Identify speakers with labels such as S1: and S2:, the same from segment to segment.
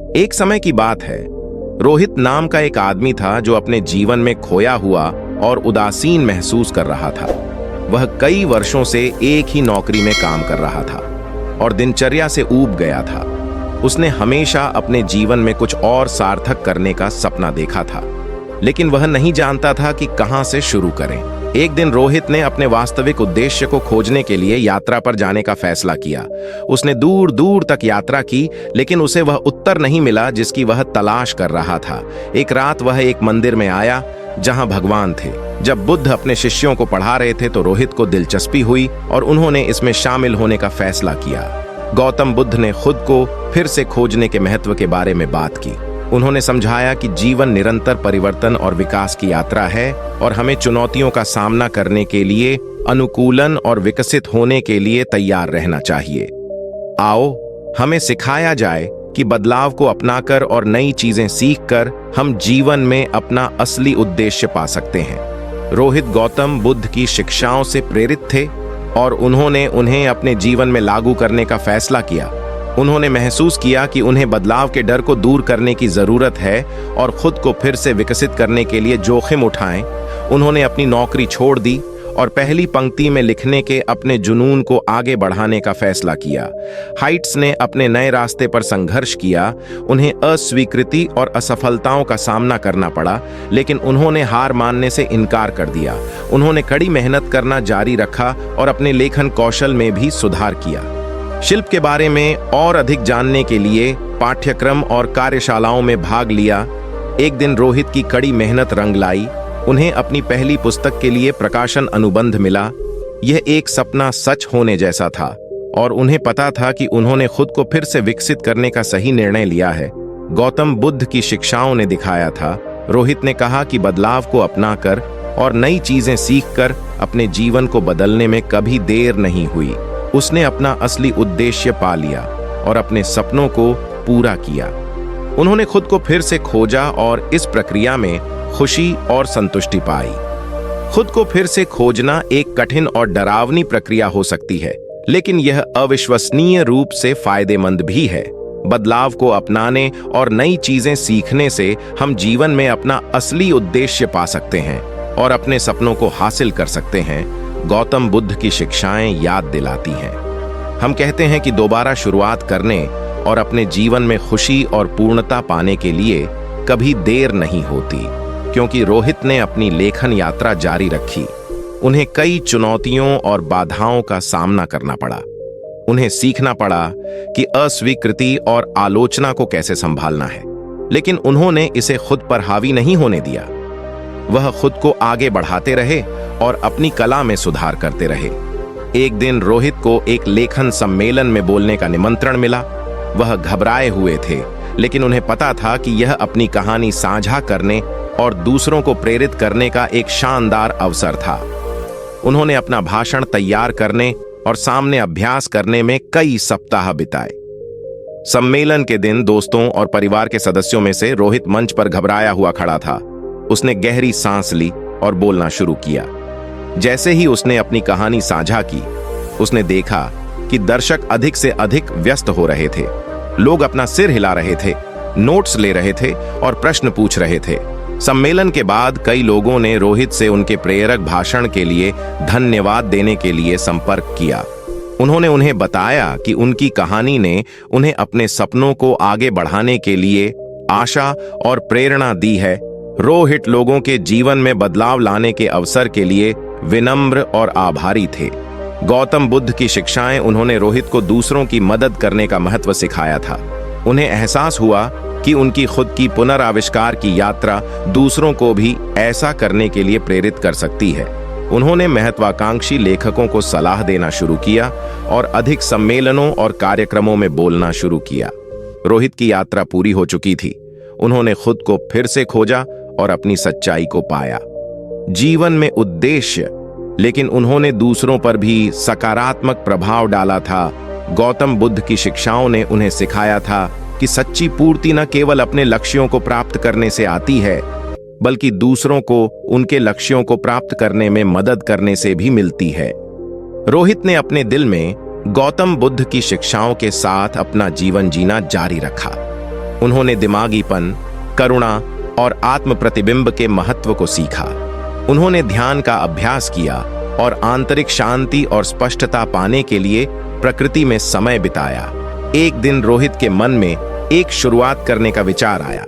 S1: एक समय की बात है। रोहित नाम का एक आदमी था जो अपने जीवन में खोया हुआ और उदासीन महसूस कर रहा था। वह कई वर्षों से एक ही नौकरी में काम कर रहा था और दिनचर्या से ऊब गया था। उसने हमेशा अपने जीवन में कुछ और सार्थक करने का सपना देखा था, लेकिन वह नहीं जानता था कि कहां से शुरू करें। एक दिन रोहित ने अपने वास्तविक उद्देश्य को खोजने के लिए यात्रा पर जाने का फैसला किया। उसने दूर दूर तक यात्रा की, लेकिन उसे वह उत्तर नहीं मिला जिसकी वह तलाश कर रहा था। एक रात वह एक मंदिर में आया जहां भगवान थे। जब बुद्ध अपने शिष्यों को पढ़ा रहे थे तो रोहित को दिलचस्पी हुई और उन्होंने इसमें शामिल होने का फैसला किया। गौतम बुद्ध ने खुद को फिर से खोजने के महत्व के बारे में बात की। उन्होंने समझाया कि जीवन निरंतर परिवर्तन और विकास की यात्रा है और हमें चुनौतियों का सामना करने के लिए, अनुकूलन और विकसित होने के लिए तैयार रहना चाहिए। आओ, हमें सिखाया जाए कि बदलाव को अपनाकर और नई चीजें सीखकर हम जीवन में अपना असली उद्देश्य पा सकते हैं। रोहित गौतम बुद्ध की शिक्षाओं से प्रेरित थे और उन्होंने उन्हें अपने जीवन में लागू करने का फैसला किया। उन्होंने महसूस किया कि उन्हें बदलाव के डर को दूर करने की जरूरत है और खुद को फिर से विकसित करने के लिए जोखिम उठाएं। उन्होंने अपनी नौकरी छोड़ दी और पहली पंक्ति में लिखने के अपने जुनून को आगे बढ़ाने का फैसला किया। हाइट्स ने अपने नए रास्ते पर संघर्ष किया। उन्हें अस्वीकृति और असफलताओं का सामना करना पड़ा, लेकिन उन्होंने हार मानने से इनकार कर दिया। उन्होंने कड़ी मेहनत करना जारी रखा और अपने लेखन कौशल में भी सुधार किया। शिल्प के बारे में और अधिक जानने के लिए पाठ्यक्रम और कार्यशालाओं में भाग लिया। एक दिन रोहित की कड़ी मेहनत रंग लाई। उन्हें अपनी पहली पुस्तक के लिए प्रकाशन अनुबंध मिला। यह एक सपना सच होने जैसा था और उन्हें पता था कि उन्होंने खुद को फिर से विकसित करने का सही निर्णय लिया है। गौतम बुद्ध की शिक्षाओं ने दिखाया था। रोहित ने कहा कि बदलाव को अपनाकर और नई चीजें सीखकर अपने जीवन को बदलने में कभी देर नहीं हुई। उसने अपना असली उद्देश्य पा लिया और अपने सपनों को पूरा किया। उन्होंने खुद को फिर से खोजा और इस प्रक्रिया में खुशी और संतुष्टि पाई। खुद को फिर से खोजना एक कठिन और डरावनी प्रक्रिया हो सकती है, लेकिन यह अविश्वसनीय रूप से फायदेमंद भी है। बदलाव को अपनाने और नई चीजें सीखने से हम जीवन में अपना असली उद्देश्य पा सकते हैं और अपने सपनों को हासिल कर सकते हैं। गौतम बुद्ध की शिक्षाएं याद दिलाती हैं। हम कहते हैं कि दोबारा शुरुआत करने और अपने जीवन में खुशी और पूर्णता पाने के लिए कभी देर नहीं होती, क्योंकि रोहित ने अपनी लेखन यात्रा जारी रखी। उन्हें कई चुनौतियों और बाधाओं का सामना करना पड़ा। उन्हें सीखना पड़ा कि अस्वीकृति और आलोचना को कैसे संभालना है, लेकिन उन्होंने इसे खुद पर हावी नहीं होने दिया। वह खुद को आगे बढ़ाते रहे और अपनी कला में सुधार करते रहे। एक दिन रोहित को एक लेखन सम्मेलन में बोलने का निमंत्रण मिला। वह घबराए हुए थे, लेकिन उन्हें पता था कि यह अपनी कहानी साझा करने और दूसरों को प्रेरित करने का एक शानदार अवसर था। उन्होंने अपना भाषण तैयार करने और सामने अभ्यास करने में कई सप्ताह बिताए। सम्मेलन के दिन दोस्तों और परिवार के सदस्यों में से रोहित मंच पर घबराया हुआ खड़ा था। उसने गहरी सांस ली और बोलना शुरू किया। जैसे ही उसने अपनी कहानी साझा की, उसने देखा कि दर्शक अधिक से अधिक व्यस्त हो रहे थे। लोग अपना सिर हिला रहे थे, नोट्स ले रहे थे और प्रश्न पूछ रहे थे। सम्मेलन के बाद कई लोगों ने रोहित से उनके प्रेरक भाषण के लिए धन्यवाद देने के लिए संपर्क किया। उन्होंने उन्हें बताया कि उनकी कहानी ने उन्हें अपने सपनों को आगे बढ़ाने के लिए आशा और प्रेरणा दी है। रोहित लोगों के जीवन में बदलाव लाने के अवसर के लिए विनम्र और आभारी थे। गौतम बुद्ध की शिक्षाएं उन्होंने रोहित को दूसरों की मदद करने का महत्व सिखाया था। उन्हें एहसास हुआ कि उनकी खुद की पुनराविष्कार की यात्रा दूसरों को भी ऐसा करने के लिए प्रेरित कर सकती है। उन्होंने महत्वाकांक्षी लेखकों को सलाह देना शुरू किया और अधिक सम्मेलनों और कार्यक्रमों में बोलना शुरू किया। रोहित की यात्रा पूरी हो चुकी थी। उन्होंने खुद को फिर से खोजा और अपनी सच्चाई को पाया। जीवन में उद्देश्य, लेकिन उन्होंने दूसरों पर भी सकारात्मक प्रभाव डाला था। गौतम बुद्ध की शिक्षाओं ने उन्हें सिखाया था कि सच्ची पूर्ति न केवल अपने लक्ष्यों को प्राप्त करने से आती है, बल्कि दूसरों को उनके लक्ष्यों को प्राप्त करने में मदद करने से भी मिलती है। रोहित ने अपने दिल में गौतम बुद्ध की शिक्षाओं के साथ अपना जीवन जीना जारी रखा। उन्होंने दिमागीपन, करुणा और आत्म प्रतिबिंब के महत्व को सीखा। उन्होंने ध्यान का अभ्यास किया और आंतरिक शांति और स्पष्टता पाने के लिए प्रकृति में समय बिताया। एक दिन रोहित के मन में एक शुरुआत करने का विचार आया।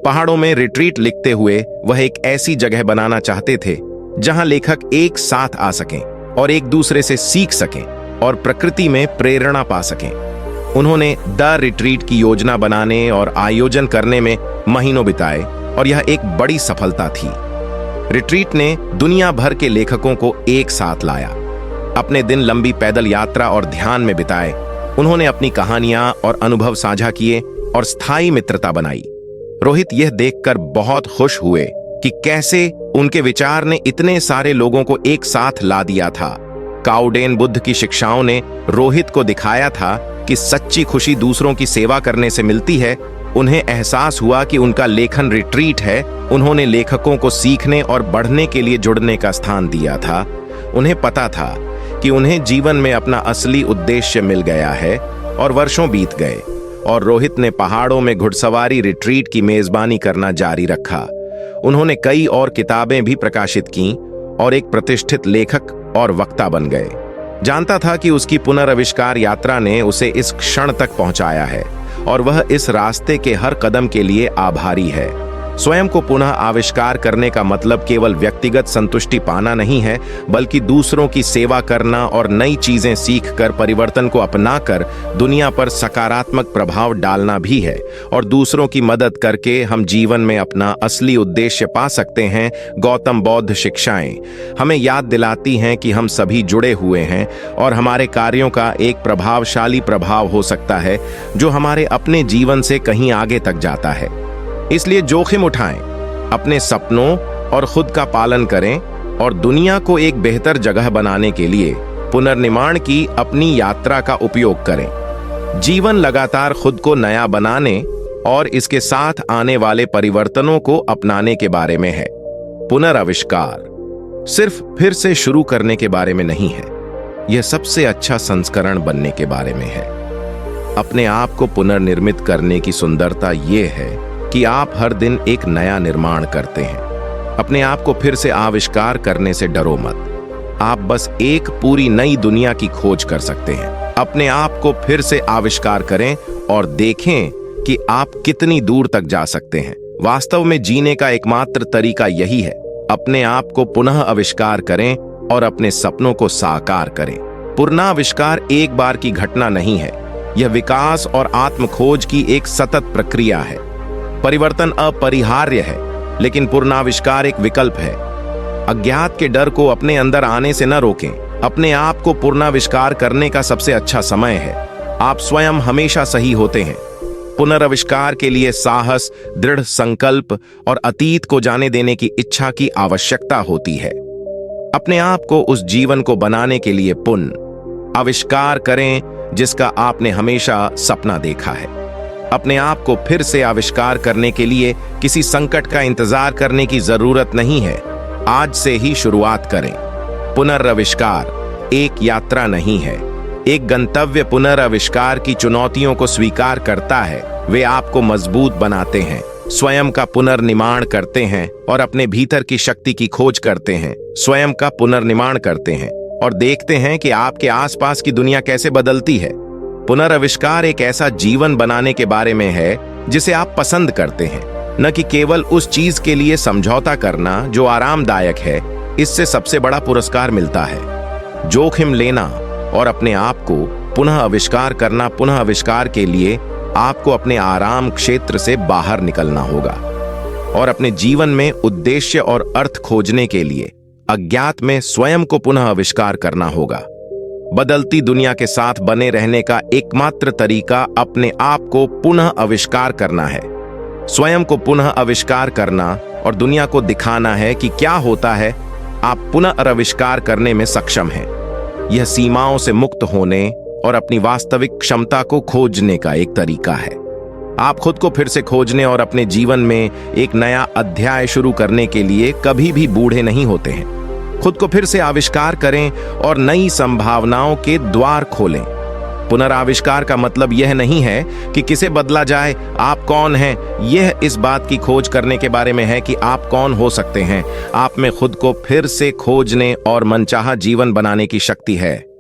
S1: पहाड़ों में रिट्रीट लिखते हुए वह एक ऐसी जगह बनाना चाहते थे जहां लेखक एक साथ आ सकें और एक दूसरे से सीख सकें और प्रकृति में प्रेरणा पा सकें। उन्होंने द रिट्रीट की योजना बनाने और आयोजन करने में महीनों बिताए और यह एक बड़ी सफलता थी। रिट्रीट ने दुनिया भर के लेखकों को एक साथ लाया। अपने दिन लंबी पैदल यात्रा और ध्यान में बिताए। उन्होंने अपनी कहानियां और अनुभव साझा किए और स्थायी मित्रता बनाई। रोहित यह देखकर बहुत खुश हुए कि कैसे उनके विचार ने इतने सारे लोगों को एक साथ ला दिया था। काउडेन बुद्ध की शिक्षाओं ने रोहित को दिखाया था कि सच्ची खुशी दूसरों की सेवा करने से मिलती है। उन्हें एहसास हुआ कि उनका लेखन रिट्रीट है। उन्होंने लेखकों को सीखने और बढ़ने के लिए जुड़ने का स्थान दिया था। उन्हें पता था कि उन्हें जीवन में अपना असली उद्देश्य मिल गया है और वर्षों बीत गए और रोहित ने पहाड़ों में घुड़सवारी रिट्रीट की मेजबानी करना जारी रखा। उन्होंने कई और किताबें भी प्रकाशित कीं और एक प्रतिष्ठित लेखक और वक्ता बन गए। जानता था कि उसकी पुनर्आविष्कार यात्रा ने उसे इस क्षण तक पहुंचाया है और वह इस रास्ते के हर कदम के लिए आभारी है। स्वयं को पुनः आविष्कार करने का मतलब केवल व्यक्तिगत संतुष्टि पाना नहीं है, बल्कि दूसरों की सेवा करना और नई चीजें सीखकर परिवर्तन को अपनाकर दुनिया पर सकारात्मक प्रभाव डालना भी है। और दूसरों की मदद करके हम जीवन में अपना असली उद्देश्य पा सकते हैं। गौतम बौद्ध शिक्षाएं हमें याद दिलाती हैं कि हम सभी जुड़े हुए हैं और हमारे कार्यों का एक प्रभावशाली प्रभाव हो सकता है जो हमारे अपने जीवन से कहीं आगे तक जाता है। इसलिए जोखिम उठाएं, अपने सपनों और खुद का पालन करें और दुनिया को एक बेहतर जगह बनाने के लिए पुनर्निर्माण की अपनी यात्रा का उपयोग करें। जीवन लगातार खुद को नया बनाने और इसके साथ आने वाले परिवर्तनों को अपनाने के बारे में है। पुनर्आविष्कार सिर्फ फिर से शुरू करने के बारे में नहीं है, यह सबसे अच्छा संस्करण बनने के बारे में है। अपने आप को पुनर्निर्मित करने की सुंदरता यह है कि आप हर दिन एक नया निर्माण करते हैं। अपने आप को फिर से आविष्कार करने से डरो मत। आप बस एक पूरी नई दुनिया की खोज कर सकते हैं। अपने आप को फिर से आविष्कार करें और देखें कि आप कितनी दूर तक जा सकते हैं। वास्तव में जीने का एकमात्र तरीका यही है। अपने आप को पुनः आविष्कार करें और अपने सपनों को साकार करें। पुनराविष्कार एक बार की घटना नहीं है, यह विकास और आत्मखोज की एक सतत प्रक्रिया है। परिवर्तन अपरिहार्य है, लेकिन पुनराविष्कार एक विकल्प है। अज्ञात के डर को अपने अंदर आने से न रोकें। अपने आप को पुनराविष्कार करने का सबसे अच्छा समय है। आप स्वयं हमेशा सही होते हैं। पुनराविष्कार के लिए साहस, दृढ़ संकल्प और अतीत को जाने देने की इच्छा की आवश्यकता होती है। अपने आप को उस जीवन को बनाने के लिए पुनः आविष्कार करें जिसका आपने हमेशा सपना देखा है। अपने आप को फिर से आविष्कार करने के लिए किसी संकट का इंतजार करने की जरूरत नहीं है। आज से ही शुरुआत करें। पुनर्आविष्कार एक यात्रा नहीं है, एक गंतव्य। पुनर्आविष्कार की चुनौतियों को स्वीकार करता है। वे आपको मजबूत बनाते हैं, स्वयं का पुनर्निर्माण करते हैं और अपने भीतर की शक्ति की खोज करते हैं। स्वयं का पुनर्निर्माण करते हैं और देखते हैं कि आपके आसपास की दुनिया कैसे बदलती है। पुनर्आविष्कार एक ऐसा जीवन बनाने के बारे में है जिसे आप पसंद करते हैं, न कि केवल उस चीज के लिए समझौता करना जो आरामदायक है। इससे सबसे बड़ा पुरस्कार मिलता है। जोखिम लेना और अपने आप को पुनः आविष्कार करना। पुनः आविष्कार के लिए आपको अपने आराम क्षेत्र से बाहर निकलना होगा और अपने जीवन में उद्देश्य और अर्थ खोजने के लिए अज्ञात में स्वयं को पुनः आविष्कार करना होगा। बदलती दुनिया के साथ बने रहने का एकमात्र तरीका अपने आप को पुनः आविष्कार करना है। स्वयं को पुनः आविष्कार करना और दुनिया को दिखाना है कि क्या होता है आप पुनः आविष्कार करने में सक्षम हैं। यह सीमाओं से मुक्त होने और अपनी वास्तविक क्षमता को खोजने का एक तरीका है। आप खुद को फिर से खोजने और अपने जीवन में एक नया अध्याय शुरू करने के लिए कभी भी बूढ़े नहीं होते हैं। खुद को फिर से आविष्कार करें और नई संभावनाओं के द्वार खोलें। पुनराविष्कार का मतलब यह नहीं है कि किसे बदला जाए, आप कौन हैं। यह इस बात की खोज करने के बारे में है कि आप कौन हो सकते हैं। आप में खुद को फिर से खोजने और मनचाहा जीवन बनाने की शक्ति है।